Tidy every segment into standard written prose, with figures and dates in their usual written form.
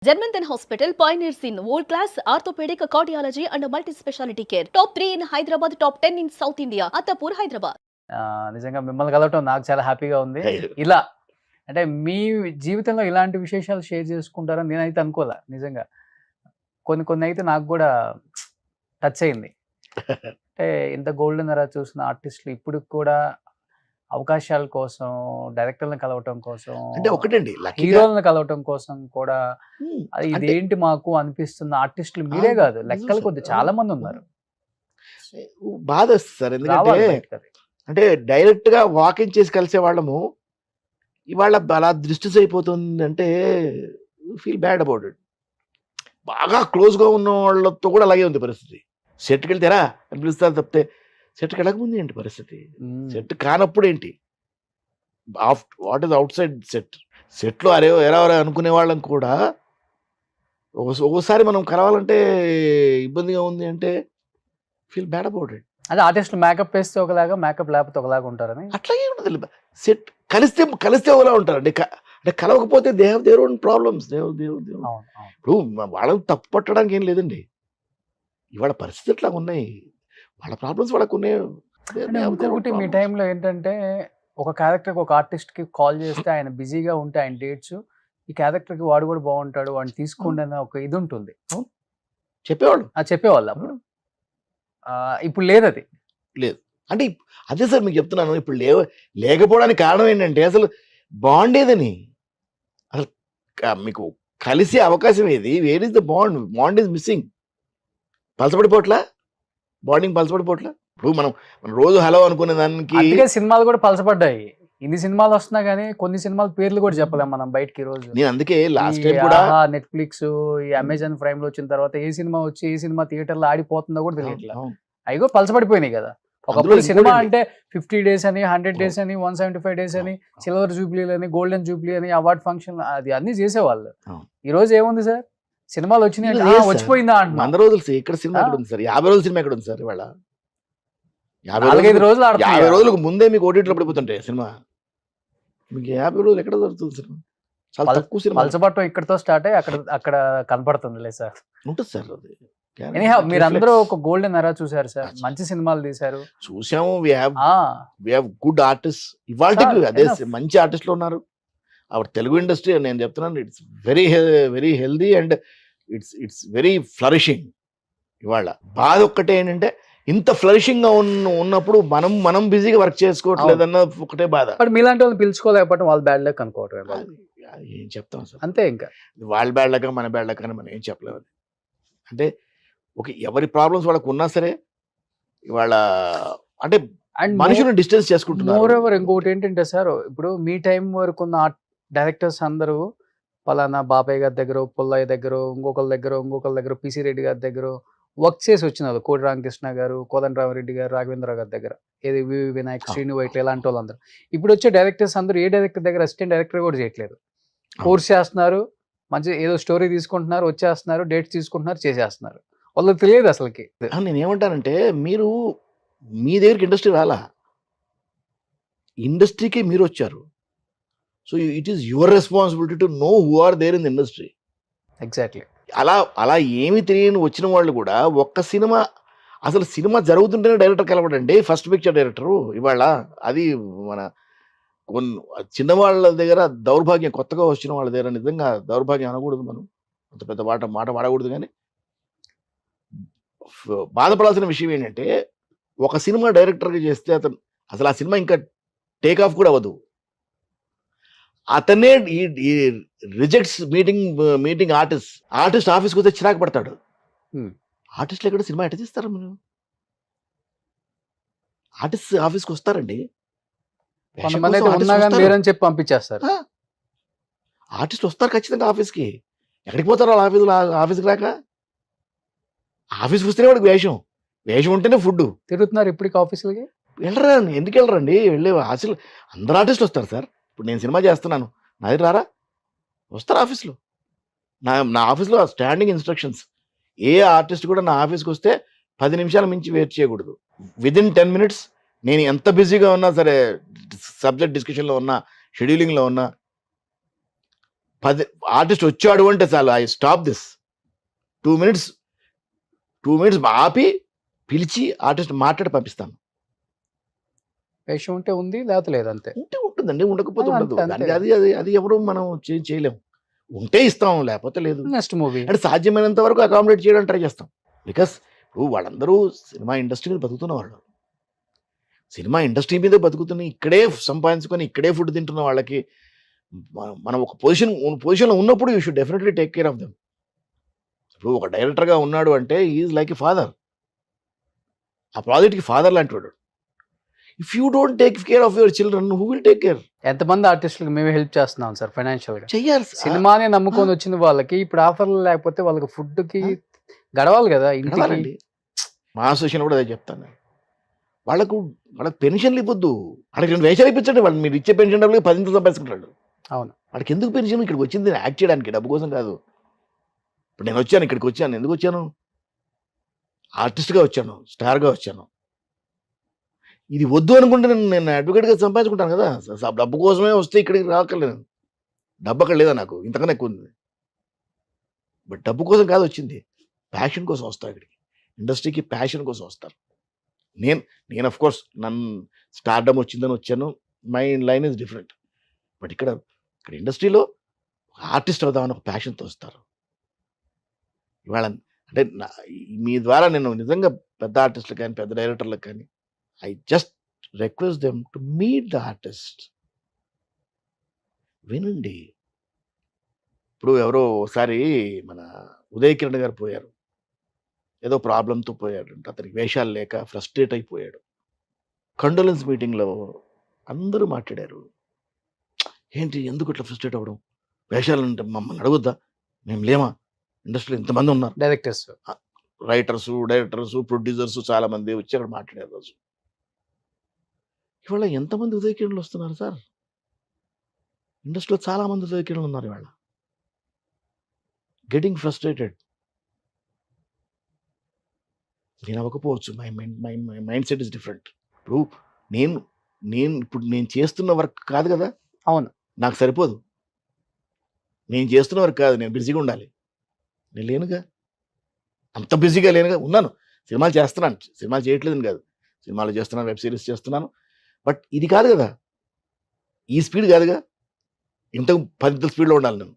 Germanton Hospital pioneers in world-class orthopedic cardiology and multi-specialty care. Top 3 in Hyderabad, top 10 in South India. Attapur, Hyderabad. నిజంగా మిమ్మల్ని కలవటం నాకు చాలా హ్యాపీగా ఉంది. ఇలా అంటే మీ జీవితంలో ఇలాంటి విశేషాలు షేర్ చేసుకుంటారని నేనైతే అనుకోలే నిజంగా. కొన్ని అయితే నాకు కూడా టచ్ అయింది. అంటే ఇంత గోల్డెన్ ఎరా చూసిన ఆర్టిస్టులు ఇప్పుడు కూడా అవకాశాల కోసం, డైరెక్టర్‌లని కలవటం కోసం, అంటే ఒకటండి హీరోలను కలవటం కోసం కూడా ఇదేంటి మాకు అనిపిస్తున్న ఆర్టిస్టులు మీరే కాదు, లెక్కల కొద్ది చాలా మంది ఉన్నారు. బాధ సార్, ఎందుకంటే డైరెక్ట్ గా వాకింగ్ చేసి కలిసే వాళ్ళము ఇవాళ అలా దృష్టి అయిపోతుంది అంటే ఫీల్ బ్యాడ్ అబౌట్ ఇట్. బాగా క్లోజ్ గా ఉన్న వాళ్ళతో కూడా అలాగే ఉంది పరిస్థితి. సెట్కి వెళ్తారా అని పిలుస్తారు తప్పితే సెట్కి వెళ్ళకముందు ఏంటి పరిస్థితి, సెట్ కానప్పుడు ఏంటి, వాట్ ఈస్ అవుట్ సైడ్ సెట్లో అరే ఎరా అనుకునే వాళ్ళం కూడా ఒక్కోసారి మనం కలవాలంటే ఇబ్బందిగా ఉంది అంటే ఫీల్ బ్యాడ్ అబౌట్ ఇట్. అదే ఆర్టిస్టులు మేకప్ వేస్తే ఒకలాగా, మేకప్ లేకపోతే ఒకలాగా ఉంటారని. అట్లాగే ఉంటుంది. సెట్ కలిస్తే ఒకలా ఉంటారండి. అంటే కలవకపోతే they have their own problems. ఇప్పుడు వాళ్ళని తప్పు పట్టడానికి ఏం లేదండి. ఇవాళ పరిస్థితి ఇట్లా ఉన్నాయి, వాళ్ళ ప్రాబ్లమ్స్ వాళ్ళకు ఉన్నాయి. ఇంకొకటి మీ టైంలో ఏంటంటే ఒక క్యారెక్టర్కి ఒక ఆర్టిస్ట్కి కాల్ చేస్తే ఆయన బిజీగా ఉంటే ఆయన డేట్స్, ఈ క్యారెక్టర్కి వాడు కూడా బాగుంటాడు వాడిని తీసుకోండి అన్న ఒక ఇది ఉంటుంది, చెప్పేవాళ్ళు అప్పుడు. ఇప్పుడు లేదు, అది లేదు. అంటే అదే సార్ మీకు చెప్తున్నాను, ఇప్పుడు లేకపోవడానికి కారణం ఏంటంటే అసలు బాండేదని, అసలు మీకు కలిసే అవకాశం ఏది, where is the bond is missing. పలసపడిపోవట్లా, బాండింగ్ పలసపడిపోవట్లా. ఇప్పుడు మనం రోజు హలో అనుకునే దానికి సినిమాలు కూడా పలసపడ్డాయి. ఇన్ని సినిమాలు వస్తున్నా కానీ కొన్ని సినిమాల పేర్లు కూడా చెప్పలేం మనం బయటకి. రోజు నేను అందుకే లాస్ట్ టైం కూడా నెట్ఫ్లిక్స్, ఈ అమెజాన్ ప్రైమ్ లో వచ్చిన తర్వాత ఏ సినిమా వచ్చి ఏ సినిమా థియేటర్ లో ఆడిపోతుందో కూడా తెలియట్లేదు. అవి కూడా పలసపడిపోయినాయి కదా. ఒకప్పుడు సినిమా అంటే 50 days అని, 100 days అని, 175 days అని, సిల్వర్ జూబ్లీలు అని, గోల్డెన్ జూబ్లీ అని, అవార్డ్ ఫంక్షన్ అది అన్ని చేసేవాళ్ళు. ఈ రోజు ఏముంది సార్, సినిమాలు వచ్చినాయి వచ్చిపోయిందా అంట. 100 రోజులు ఇక్కడ సినిమా ఎక్కడ ఉంది సార్, 50 రోజుల సినిమా ఎక్కడ ఉంది సార్ ఇవాళ? 4-5 రోజులు 50 రోజులకు ముందే మీకు ఓటీటీలో పడిపోతుంటాయి సినిమా. మీకు 50 రోజులు ఎక్కడ దొరుకుతుంది సినిమా? చాలా తక్కువ సినిమా. పలసపట్టం ఇక్కడతో స్టార్ట్ అయ్యి అక్కడ కనపడుతుందిలే సార్. ఉంటుంది సార్ అది. మీరు అందరూ ఒక గోల్డెన్ ఎరా చూసారు సార్, మంచి సినిమాలు తీశారు. చూసాము. We have good artist. ఇవాళకి అదే మంచి ఆర్టిస్టులు ఉన్నారు. అవర్ తెలుగు ఇండస్ట్రీ నేను చెప్తున్నాను, it's very healthy and it's very flourishing. ఇవాళ బాధ ఒక్కటే ఏంటంటే ఇంత ఫ్లరిషింగ్ గా ఉన్నప్పుడు మనం బిజీగా వర్క్ చేసుకోవట్లేదన్న ఒకటే బాధ. బట్ మీలాంటి వాళ్ళు పిలుచుకోలేకపోవడం వాళ్ళు బ్యాడ్ లక్ అనుకోవటం. ఏం చెప్తాం సార్, అంతే. ఇంకా వాళ్ళ బ్యాడ్ లక్ మన బ్యాడ్ లక్ అని మనం ఏం చెప్పలేము. అంటే ఎవరి ప్రాబ్లమ్స్ వాళ్ళకు ఉన్నా సరే ఇవాళ అంటే మనుషులను డిస్టెన్స్ చేసుకుంటున్నారు. మోర్ ఓవర్ ఇంకోటి ఏంటంటే సార్, ఇప్పుడు మీ టైం వరకు ఉన్న డైరెక్టర్స్ అందరూ పలానా బాబాయ్ గారి దగ్గర, పుల్లయ్య దగ్గర, ఇంకొకరి దగ్గర పిసి రెడ్డి గారి దగ్గర వర్క్ చేసి వచ్చినారు. కోటి రామకృష్ణ గారు, కోదండరామరెడ్డి గారు, రాఘవేంద్ర గారి దగ్గర, ఏది వివి వినాయక్, శ్రీను వైట్ల ఇలాంటి వాళ్ళందరూ. ఇప్పుడు వచ్చే డైరెక్టర్స్ అందరూ ఏ డైరెక్టర్ దగ్గర అసిస్టెంట్ డైరెక్టర్ కూడా చేయట్లేదు. కోర్స్ చేస్తున్నారు, మంచి ఏదో స్టోరీ తీసుకుంటున్నారు, వచ్చేస్తున్నారు, డేట్స్ తీసుకుంటున్నారు, చేసేస్తున్నారు. వాళ్ళకి తెలియదు అసలుకి. నేను ఏమంటానంటే, మీరు మీ దగ్గరికి ఇండస్ట్రీ రాలా, ఇండస్ట్రీకి మీరు వచ్చారు. So it is your responsibility to know who are there in the industry. Exactly. అలా ఏమి తెలియని వచ్చిన వాళ్ళు కూడా ఒక్క సినిమా, అసలు సినిమా జరుగుతుంటేనే డైరెక్టర్ కలవడండి, ఫస్ట్ పిక్చర్ డైరెక్టరు ఇవాళ. అది మన చిన్నవాళ్ళ దగ్గర దౌర్భాగ్యం, కొత్తగా వచ్చిన వాళ్ళ దగ్గర నిజంగా దౌర్భాగ్యం అనకూడదు, మనం అంత పెద్ద మాట వాడకూడదు. కానీ బాధపడాల్సిన విషయం ఏంటంటే, ఒక సినిమా డైరెక్టర్గా చేస్తే అసలు ఆ సినిమా ఇంకా టేక్ ఆఫ్ కూడా అవ్వదు. అతనే రిజెక్ట్స్ మీటింగ్ ఆర్టిస్ట్ ఆఫీస్కి వస్తే చిరాకు పడతాడు. ఆర్టిస్టులు ఎక్కడ సినిమా ఎట్ట చేస్తారు? మీరు ఆర్టిస్ట్ ఆఫీస్కి వస్తారండి, చెప్పి పంపించేస్తారు. ఆర్టిస్ట్ వస్తారు ఖచ్చితంగా ఆఫీస్కి. ఎక్కడికి పోతారు వాళ్ళు? ఆఫీస్కి రాక ఆఫీస్కి వస్తేనే వాడికి వేషం ఉంటేనే ఫుడ్. తిరుగుతున్నారు ఇప్పటికి ఆఫీసులకి. వెళ్ళరా? ఎందుకు వెళ్ళరండి? వెళ్ళే అసలు అందరు ఆర్టిస్టులు వస్తారు సార్. ఇప్పుడు నేను సినిమా చేస్తున్నాను, నా దగ్గర రారా? వస్తారు ఆఫీస్లో. నా ఆఫీస్లో స్టాండింగ్ ఇన్స్ట్రక్షన్స్, ఏ ఆర్టిస్ట్ కూడా నా ఆఫీస్కి వస్తే 10 నిమిషాల మించి వెయిట్ చేయకూడదు. విదిన్ 10 minutes నేను ఎంత బిజీగా ఉన్నా సరే, సబ్జెక్ట్ డిస్కషన్లో ఉన్నా, షెడ్యూలింగ్లో ఉన్నా, 10 ఆర్టిస్ట్ వచ్చాడు అంటే చాలు, ఐ స్టాప్ దిస్ 2 మినిట్స్ ఆపి పిలిచి ఆర్టిస్ట్ మాట్లాడి పంపిస్తాను. వేషం ఉంటే ఉంది, లేకపోతే లేదు అంతే. ఉంటే ఉంటుందండి, ఉండకపోతే అంతే, ఉండదు. అంతే. దానికి అది అది అది ఎవరు మనం చేయలేము. ఉంటే ఇస్తాం, లేకపోతే లేదు. Next movie. అంటే సాధ్యమైనంత వరకు అకామిడేట్ చేయడానికి ట్రై చేస్తాం. బికాస్ ఇప్పుడు వాళ్ళందరూ సినిమా ఇండస్ట్రీ మీద బతుకుతున్న వాళ్ళు, సినిమా ఇండస్ట్రీ మీద బతుకుతున్న, ఇక్కడే సంపాదించుకొని ఇక్కడే ఫుడ్ తింటున్న వాళ్ళకి మనం ఒక పొజిషన్లో ఉన్నప్పుడు you should definitely take care of them. ఇప్పుడు ఒక డైరెక్టర్గా ఉన్నాడు అంటే ఈజ్ లైక్ ఎ ఫాదర్, ఆ ప్రాజెక్ట్కి ఫాదర్ లాంటి వాడు. If you don't take care of your children, who will take care? ఎంతమంది ఆర్టిస్టులకు మేమే హెల్ప్ చేస్తున్నాం సార్ ఫైనాన్షియల్ గా. చెయ్యాలి. సినిమానే నమ్ముకొని వచ్చిన వాళ్ళకి ఇప్పుడు ఆఫర్లు లేకపోతే వాళ్ళకి ఫుడ్ కి గడవాలి కదా ఇంటికి. గడవాలండి. మా అసోసియేషన్ కూడా అదే చెప్తాను. వాళ్ళకు పెన్షన్లు ఇవ్వద్దు, వాళ్ళకి 2 వేషాలు ఇప్పించండి. వాళ్ళు మీరు ఇచ్చే పెన్షన్ డబ్బులు 10 సంపాదించుకుంటాడు. అవును. వాడికి ఎందుకు పెన్షన్? ఇక్కడికి వచ్చింది యాక్ట్ చేయడానికి, డబ్బు కోసం కాదు. ఇప్పుడు నేను వచ్చాను, ఇక్కడికి వచ్చాను, ఎందుకు వచ్చాను? ఆర్టిస్ట్గా వచ్చాను, స్టార్గా వచ్చాను. ఇది వద్దు అనుకుంటే నేను అడ్వకేట్గా సంపాదించుకుంటాను కదా. డబ్బు కోసమే వస్తే ఇక్కడికి రాకలేదు. డబ్బు అక్కడ లేదా, నాకు ఇంతకన్నా ఎక్కువ ఉంది. బట్ డబ్బు కోసం కాదు వచ్చింది, ప్యాషన్ కోసం వస్తాను ఇక్కడికి. ఇండస్ట్రీకి ప్యాషన్ కోసం వస్తాను. నేను ఆఫ్ కోర్స్ నన్ను స్టార్డమ్ వచ్చిందని వచ్చాను, my line is different. But ఇక్కడ ఇండస్ట్రీలో ఆర్టిస్ట్ అవుదామని ఒక ప్యాషన్తో వస్తారు. ఇవాళ అంటే మీ ద్వారా నేను నిజంగా పెద్ద ఆర్టిస్టులకు కానీ పెద్ద డైరెక్టర్లకు కానీ I just request them to meet the artist. వినండి. ఇప్పుడు ఎవరో ఒకసారి మన ఉదయ్ కిరణ్ గారు పోయారు, ఏదో ప్రాబ్లంతో పోయాడు. అతనికి వేషాలు లేక ఫ్రస్ట్రేట్ అయిపోయాడు. కండోలెన్స్ మీటింగ్లో అందరూ మాట్లాడారు, ఏంటి ఎందుకు ఇట్లా ఫ్రస్ట్రేట్ అవ్వడం, వేషాలు అంటే మమ్మల్ని అడగొద్దా, మేము లేమా, ఇండస్ట్రీలో ఇంతమంది ఉన్నారు, డైరెక్టర్స్, డైరెక్టర్స్, ప్రొడ్యూసర్స్ చాలా మంది వచ్చి అక్కడ మాట్లాడారు రోజు. ఇవాళ ఎంతమంది ఉదయ కిరణ్లు వస్తున్నారు సార్? ఇండస్ట్రీలో చాలా మంది ఉదయ కిరణ్లు ఉన్నారు ఇవాళ. Getting frustrated. నేను అవ్వకపోవచ్చు, my mindset is different. ఇప్పుడు నేను చేస్తున్న వర్క్ కాదు కదా. అవును. నాకు సరిపోదు, నేను చేస్తున్న వర్క్ కాదు, నేను బిజీగా ఉండాలి. నేను లేనుగా, అంత బిజీగా లేనుగా. ఉన్నాను, సినిమాలు చేస్తున్నాను, సినిమాలు చేయట్లేదని కాదు, సినిమాలు చేస్తున్నాను, వెబ్ సిరీస్ చేస్తున్నాను. బట్ ఇది కాదు కదా, ఈ స్పీడ్ కాదుగా. ఇంతకు 10 స్పీడ్లో ఉండాలి నేను.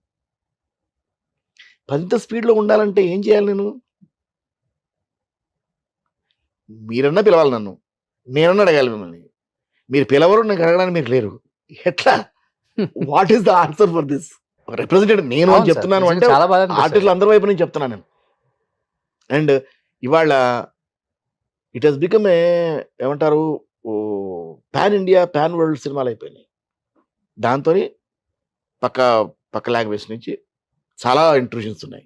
10 స్పీడ్లో ఉండాలంటే ఏం చేయాలి నేను? మీరన్నా పిలవాలి నన్ను, నేనన్నా అడగాలి మిమ్మల్ని. మీరు పిలవరు, నాకు అడగడానికి మీరు లేరు. ఎట్లా? What is the answer for this? Representative నేను అని చెప్తున్నాను అంటే ఆర్టిస్టులు అందరి వైపు నుంచి చెప్తున్నాను నేను. అండ్ ఇవాళ ఇట్ హెస్ బికమ్ ఏమంటారు, పాన్ ఇండియా పాన్ వరల్డ్ సినిమాలు అయిపోయినాయి. దాంతో పక్క లాంగ్వేజ్ నుంచి చాలా ఇంట్రూషన్స్ ఉన్నాయి.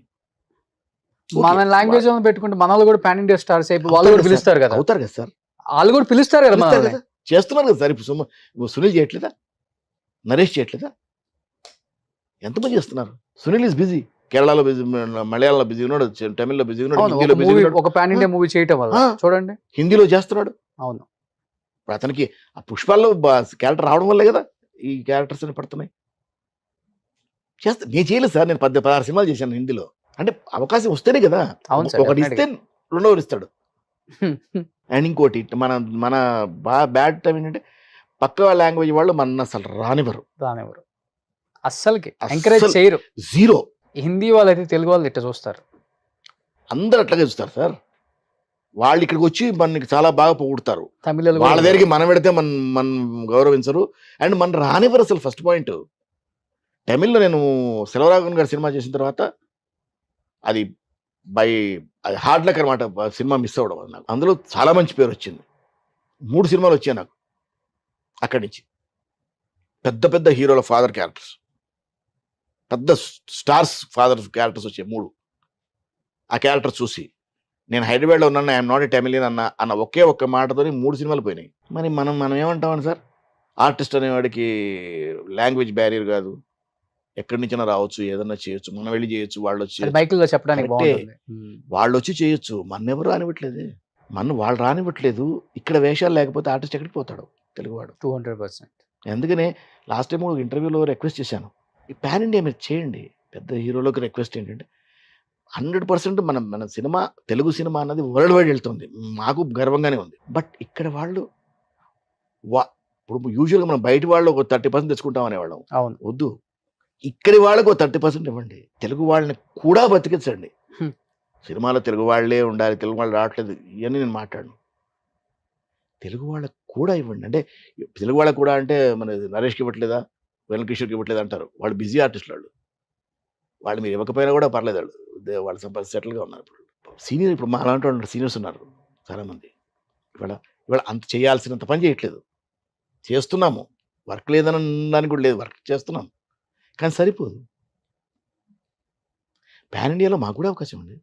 మన లాంగ్వేజ్ పెట్టుకుంటే మన వాళ్ళు కూడా పాన్ ఇండియా స్టార్స్ అయిపోయి వాళ్ళు కూడా పిలుస్తారు కదా. అవుతారు కదా సార్, వాళ్ళు కూడా పిలుస్తారు కదా, చేస్తున్నారు కదా సార్. ఇప్పుడు సునీల్ చేయట్లేదా, నరేష్ చేయట్లేదా, ఎంతమంది చేస్తున్నారు? సునీల్ ఇస్ బిజీ, కేరళలో బిజీ, మలయాళంలో బిజీ ఉన్నాడు, తమిళ్లో బిజీ ఉన్నాడు, హిందీలో బిజీ ఉన్నాడు. ఒక పాన్ ఇండియా మూవీ చేయటం వల్ల చూడండి, హిందీలో చేస్తున్నాడు. అవును. ఇప్పుడు అతనికి ఆ పుష్పాల్లో క్యారెక్టర్ రావడం వల్లే కదా ఈ క్యారెక్టర్స్ అని పడుతున్నాయి. నేను చేయలేదు సార్, నేను 16 సినిమాలు చేశాను హిందీలో. అంటే అవకాశం వస్తేనే కదా. ఒకటి ఇస్తే రెండోది ఇస్తాడు. అండ్ ఇంకోటి మన బ్యాడ్ టైం ఏంటంటే పక్క లాంగ్వేజ్ వాళ్ళు మన అసలు రానివ్వరు, అస్సలకి ఎంకరేజ్ చేయరు. జీరో. హిందీ వాళ్ళు అయితే తెలుగు వాళ్ళు ఇట్లా చూస్తారు, అందరు అట్లాగే చూస్తారు సార్. వాళ్ళు ఇక్కడికి వచ్చి మనకి చాలా బాగా పొగుడుతారు. తమిళ వాళ్ళ దగ్గరికి మనం పెడితే మన గౌరవించరు అండ్ మన రానివ్వరు అసలు. ఫస్ట్ పాయింట్, తమిళ్లో నేను సెల్వరాఘవన్ గారి సినిమా చేసిన తర్వాత అది హార్డ్ లక్ అనమాట, సినిమా మిస్ అవ్వడం వల్ల నాకు. అందులో చాలా మంచి పేరు వచ్చింది. 3 సినిమాలు వచ్చాయి నాకు అక్కడి నుంచి. పెద్ద పెద్ద హీరోల ఫాదర్ క్యారెక్టర్స్, పెద్ద స్టార్స్ ఫాదర్ క్యారెక్టర్స్ వచ్చాయి 3. ఆ క్యారెక్టర్ చూసి నేను హైదరాబాద్లో ఉన్నాను, ఐఎమ్ నాట్ ఏ తమిళియన్ అన్న ఒకే ఒక్క మాటతో 3 సినిమాలు పోయినాయి. మరి మనం ఏమంటామని సార్, ఆర్టిస్ట్ అనేవాడికి లాంగ్వేజ్ బ్యారియర్ కాదు, ఎక్కడి నుంచైనా రావచ్చు, ఏదన్నా చేయొచ్చు, మనం వెళ్ళి చేయొచ్చు, వాళ్ళు వచ్చి బైకుల్లో చెప్పడానికి వాళ్ళు వచ్చి చేయొచ్చు. మన ఎవరు రానివ్వట్లేదు, వాళ్ళు రానివ్వట్లేదు. ఇక్కడ వేషాలు లేకపోతే ఆర్టిస్ట్ ఎక్కడికి పోతాడు తెలుగువాడు? 200%. అందుకనే లాస్ట్ టైం ఇంటర్వ్యూలో రిక్వెస్ట్ చేశాను, ఈ పాన్ ఇండియా మీరు చేయండి. పెద్ద హీరోలకు రిక్వెస్ట్ ఏంటంటే 100% మన సినిమా, తెలుగు సినిమా అన్నది వరల్డ్ వైడ్ వెళ్తుంది. మాకు గర్వంగానే ఉంది. బట్ ఇక్కడ వాళ్ళు ఇప్పుడు యూజువల్‌గా మనం బయటి వాళ్ళు ఒక 30% తెచ్చుకుంటాం అనేవాళ్ళం. అవును. వద్దు. ఇక్కడి వాళ్ళకి ఒక 30% ఇవ్వండి. తెలుగు వాళ్ళని కూడా బతికించండి. హ్మ్. సినిమాలో తెలుగు వాళ్ళే ఉండాలి, తెలుగు వాళ్ళు రావట్లేదు ఇవన్నీ నేను మాట్లాడను. తెలుగు వాళ్ళకి కూడా ఇవ్వండి. అంటే తెలుగు వాళ్ళకి కూడా అంటే మన నరేష్‌కి ఇవ్వట్లేదా? వెన్నెల కిషోర్‌కి ఇవ్వట్లేదా అంటారు. వాళ్ళు బిజీ ఆర్టిస్టులు వాళ్ళు. వాళ్ళు మీరు ఇవ్వకపోయినా కూడా పర్లేదు వాళ్ళు. వాళ్ళు సెటిల్‌గా ఉన్నారు ఇప్పుడు. సీనియర్ ఇప్పుడు మాలాంటి వాళ్ళు సీనియర్స్ ఉన్నారు చాలామంది. ఇవాళ అంత చేయాల్సినంత పని చేయట్లేదు. చేస్తున్నాము. వర్క్ లేదని అనడానికి కూడా లేదు. వర్క్ చేస్తున్నాం. కానీ సరిపోదు. పాన్ ఇండియాలో మాకు కూడా అవకాశం ఉంది.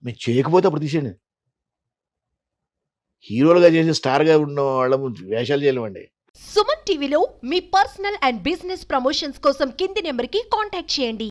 మీరు చేయకపోతే అప్పుడు తీసేయండి. హీరోలుగా చేసి స్టార్‌గా ఉన్న వాళ్ళము వేషాలు చేయలేమండి. సుమన్ టీవీలో మీ పర్సనల్ అండ్ బిజినెస్ ప్రమోషన్స్ కోసం కింది నెంబర్కి కాంటాక్ట్ చేయండి.